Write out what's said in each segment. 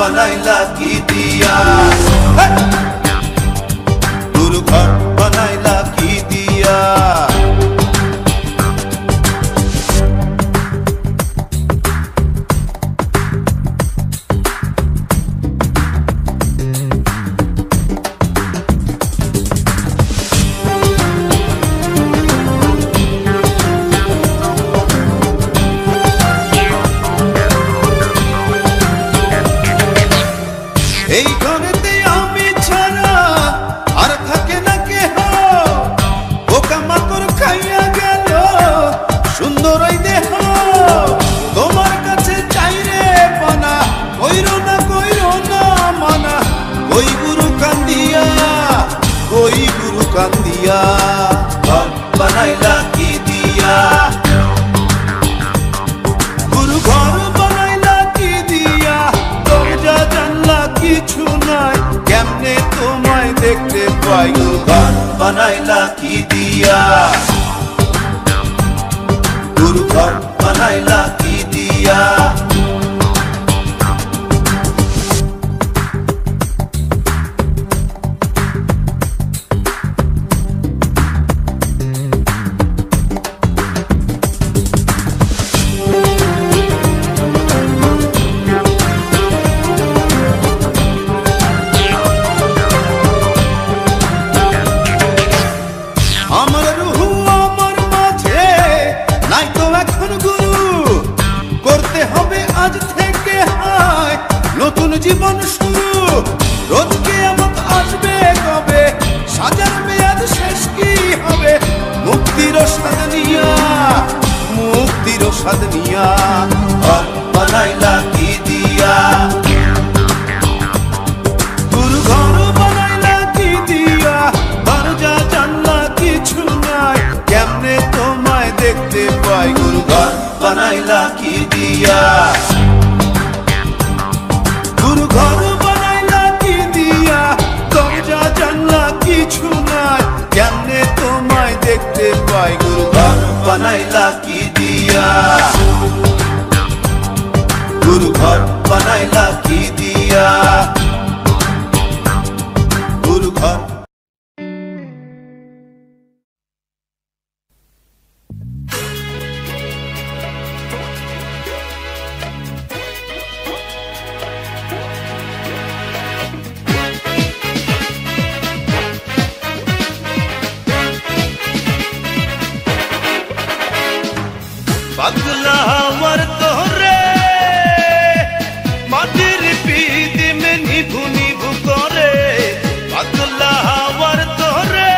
बनाइला की दिया गुरु घर बनाइला की दिया दिया घर बनाइला की दिया गुरु घर बनाइला की दिया दरजा जानला किछु নাই কেমনে তোমায় দেখতে পাই गुरु घर बनाइला की दिया गुरु घर बनाइला की दिया জীবন শুরু রোজ কিয়ামত আসবে কবে সাজার মেয়াদ শেষ কি হবে মুক্তির স্বাদ নিয়া ঘর বানাইলা কি দিয়া গুরু ঘর বানাইলা কি দিয়া দরজা জানলা কিছু নাই কেমনে তোমায় দেখতে পাই গুরু ঘর বানাইলা কি দিয়া गुरु घर बनाइला की दिया दरजा जानला किछु নাই কেমনে তোমায় দেখতে পাই गुरु घर बनाइला की दिया गुरु घर बनाइला की दिया गुरु घर पगला हमार तोरे माटिर पीत में निभु निभु करे पगला हमार तोरे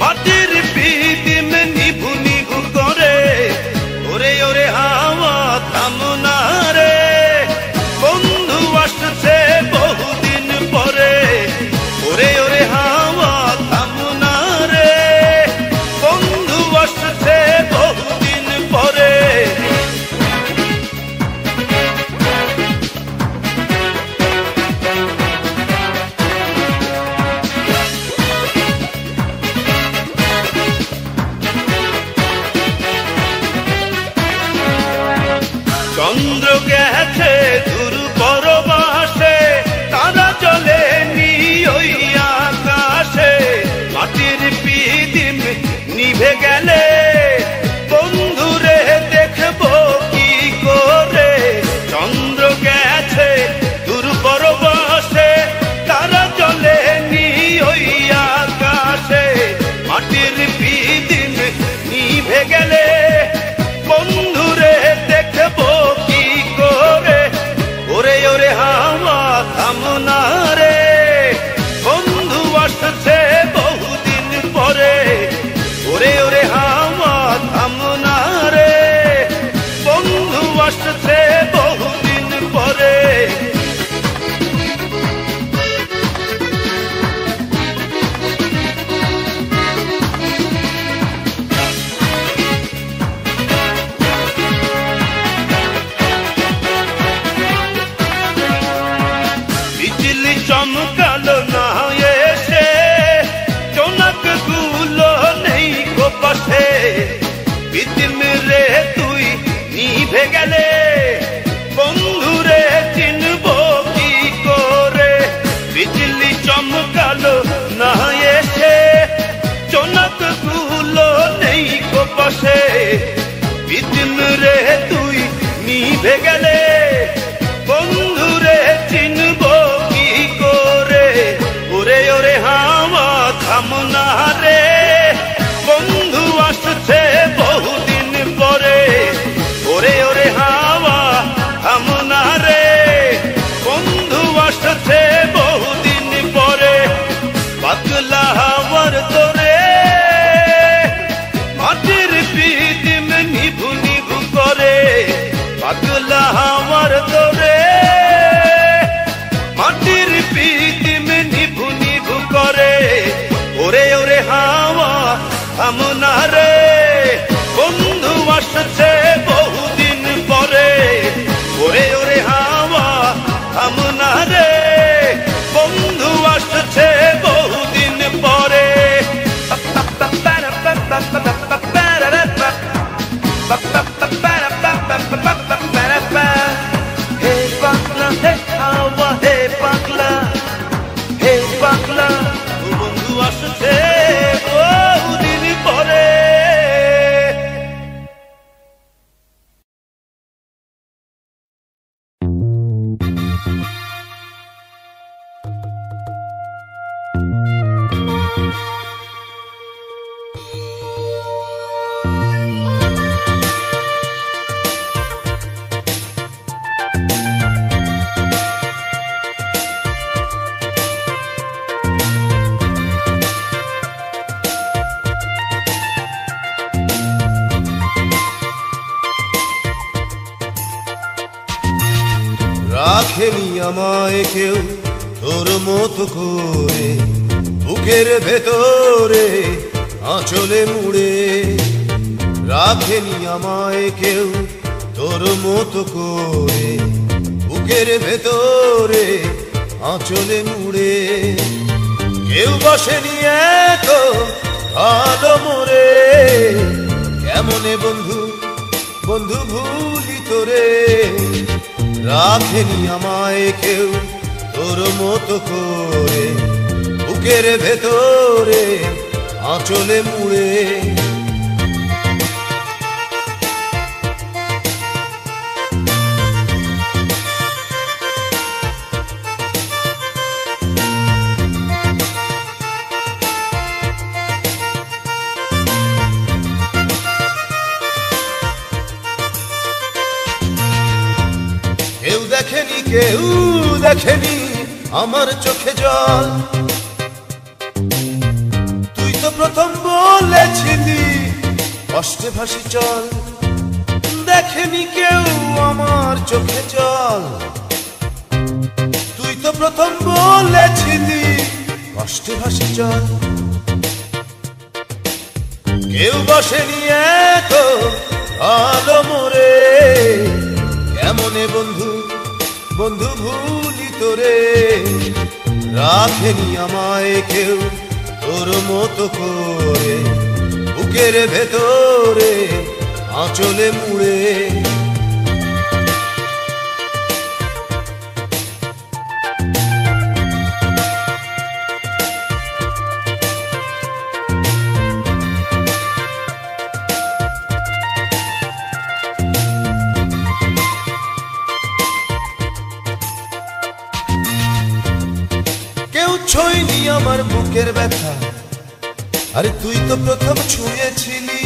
माटिर पीत में निभु निभु करे ओरे ओरे हावा थामना रे बंधु आसছে বহুদিন পরে ओरे ओरे हावा थामना रे बंधु आसছে চন্দ্র গেছে দূর পরবাসে তারা চলে নি ওই আকাশে মাটির পিদিম নিভে গেলে বন্ধুরে দেখবো কি করে চন্দ্র গেছে দূর পরবাসে তারা চলে নি ওই আকাশে মাটির পিদিম নিভে গেলে বন্ধুরে দেখবো কি করে ওরে ওরে হাওয়া থামনা রে বন্ধু আসছে বহুদিন পরে ওরে ওরে হাওয়া থামনা রে বন্ধু আসছে বহুদিন পরে চমকালো না এসে জোনাক গুলো নেই গো পাশে পিদিম রে তুই নিভে গেলে বন্ধুরে চিন পাশে বিদিন রে তুই নিভে গেলে বন্ধু রে চিনব কি করে ওরে ওরে হাওয়া থামনা রে বন্ধু আসছে বহুদিন পরে ওরে ওরে হাওয়া থামনা রে বন্ধু আসছে বহুদিন পরে পাগলা হাওয়ার তোরে মাটির পিদিম নিভু নিভু করে পাগলা হাওয়ার তোরে মাটির পিদিম নিভু নিভু করে ওরে ওরে হাওয়া থামনা রে বন্ধু আসছে বহুদিন পরে ওরে ওরে হাওয়া থামনা রে বন্ধু আসছে বহুদিন পরে হে পাগলা হে হাওয়া হে পাগলা বন্ধু আসছে বহুদিন পরে রাখেনি আমায় কেউ তোর মতো করে বুকের ভেতরে আঁচলে মুড়ে রাখেনি আমায় কেউ তোর মতো করে বুকের ভেতরে আঁচলে মুড়ে কেউ বসেনি এত ভালো মোরে কেমনে বন্ধু বন্ধু ভুলি তোরে রাখেনি আমায় কেউ তোর মতো করে বুকের ভেতরে আঁচলে মুড়ে কেউ দেখেনি আমার চোখে জল তুই তো প্রথম বলেছিলি কষ্টে ভাসি চল দেখেনি কেউ আমার চোখে জল তুই তো প্রথম বলেছিলি কষ্টে ভাসি চল কেউ বসেনি এত ভালো মোরে কেমনে বন্ধু বন্ধু ভুলি তোরে রাখেনি আমায় কেউ তোর মতো করে বুকের ভেতরে আঁচলে মুড়ে ছইনি আমার বুকের ব্যথা আরে তুই তো প্রথম ছুঁয়েছিলি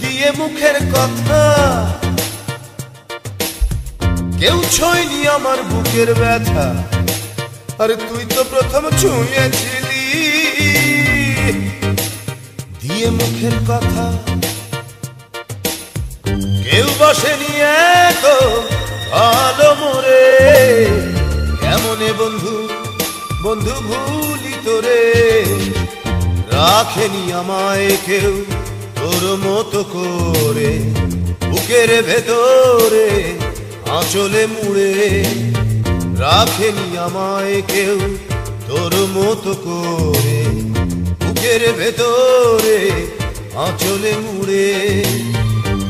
দিয়ে মুখের কথা কেউ ছইনি আমার বুকের ব্যথা আরে তুই তো প্রথম ছুঁয়েছিলি দিয়ে মুখের কথা কেউ বসেনি এত ভালো মোরে কেমনে বন্ধু বন্ধু ভুলি তোরে রাখেনি আমায় কেউ তোর মতো করে বুকের ভেতরে আঁচলে মুড়ে রাখেনি আমায় কেউ তোর মতো করে বুকের ভেতরে আঁচলে মুড়ে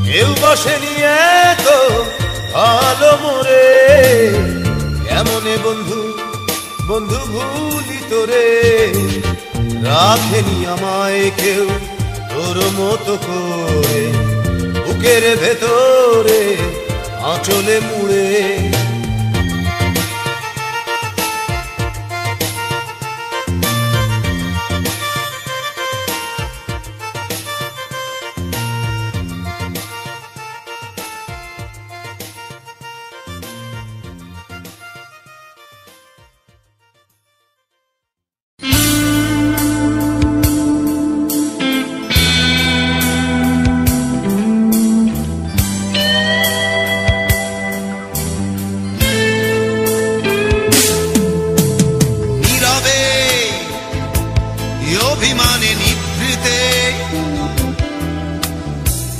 কেউ বসেনি এত ভালো মোরে কেমনে বন্ধু বন্ধু ভুলি তোরে রাখেনি আমায় কেউ তোর মতো করে বুকের ভেতরে আঁচলে মুড়ে। অভিমানে নিভৃতে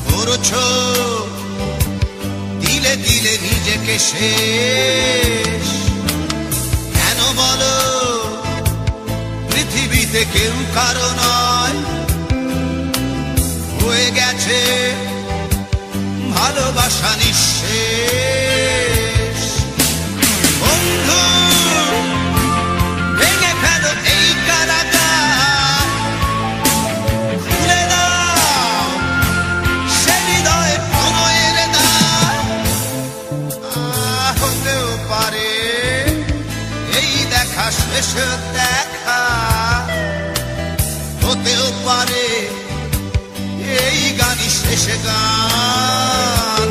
করছো দিলে দিলে নিজেকে শেষ। কেন বলো পৃথিবীতে কেউ কারো নয়, হয়ে গেছে ভালোবাসা নিঃশেষ। বন্ধু ভেঙে ফেলো এই কারাগার, খুলে দাও সে হৃদয়ে প্রণয়ের দ্বার। হতেও পারে এই দেখা শেষ দেখা, হতেও পারে এই গানই শেষ গান,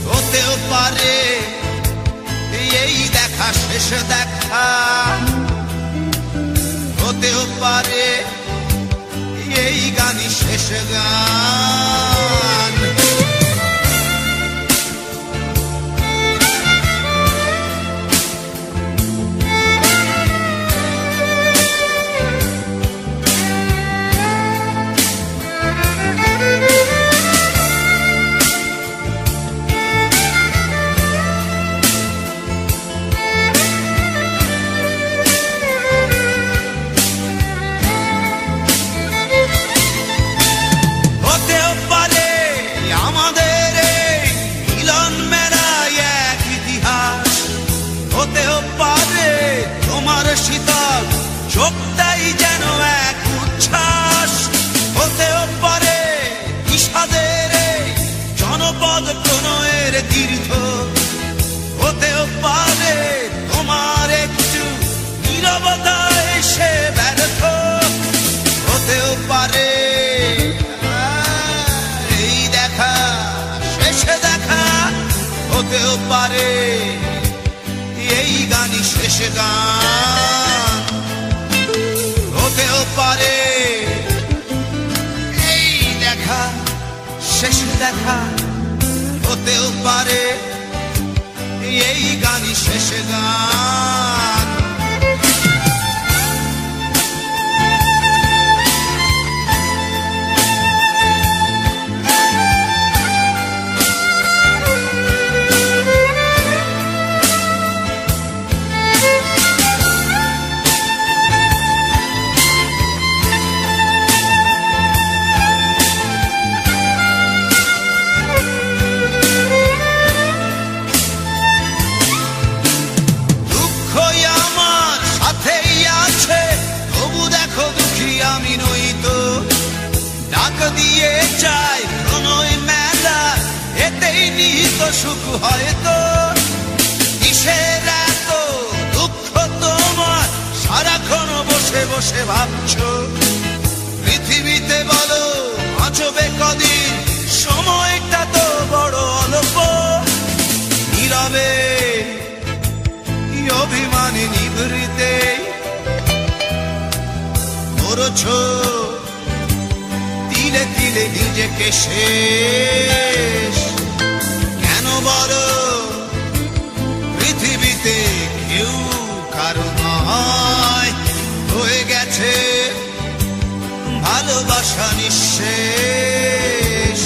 হতেও পারে এই দেখা শেষ দেখা, হতেও পারে এই গানই শেষ গান। শীতল চোখটাই যেন এক উচ্ছ্বাস, হতেও পারে বিষাদের জনপদ প্রণয়ের তীর্থ, হতেও পারে তোমার একটু নীরবতা এসে ব্যর্থ, হতেও পারে এই দেখা শেষ দেখা, হতেও পারে এই গানই শেষ গান, হতেও পারে এই দেখা শেষ দেখা, হতেও পারে এই গানই শেষ গান। আমি নই তো ডাক দিয়ে চাই প্রণয় মেলা, এতেই নিহিত সুখ হয়তো। কিসের এত দুঃখ তোমার সারাক্ষণ বসে বসে ভাবছো, পৃথিবীতে বলো বাঁচবে কদিন, সময়টা তো বড় অল্প। নীরবে অভিমানে নিভৃতে করছো তিলে তিলে নিজেকে শেষ। কেন বলো পৃথিবীতে কেউ কারো নয়, হয়ে গেছে ভালোবাসা নিঃশেষ।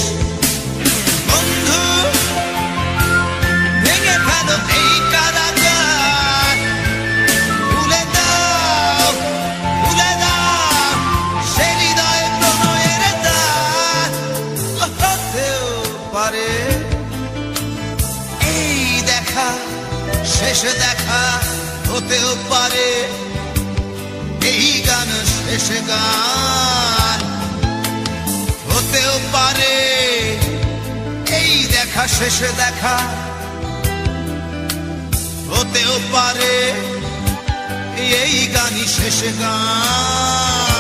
বন্ধু ভেঙে ফেলো এই কারাগার, খুলে দাও খুলে দাও সে হৃদয়ে প্রণয়ের দ্বার। হতেও পারে এই দেখা শেষ দেখা, হতেও পারে এই গান শেষ গান, পারে এই দেখা শেষে দেখা হতেও পারে এই গানই শেষে গান।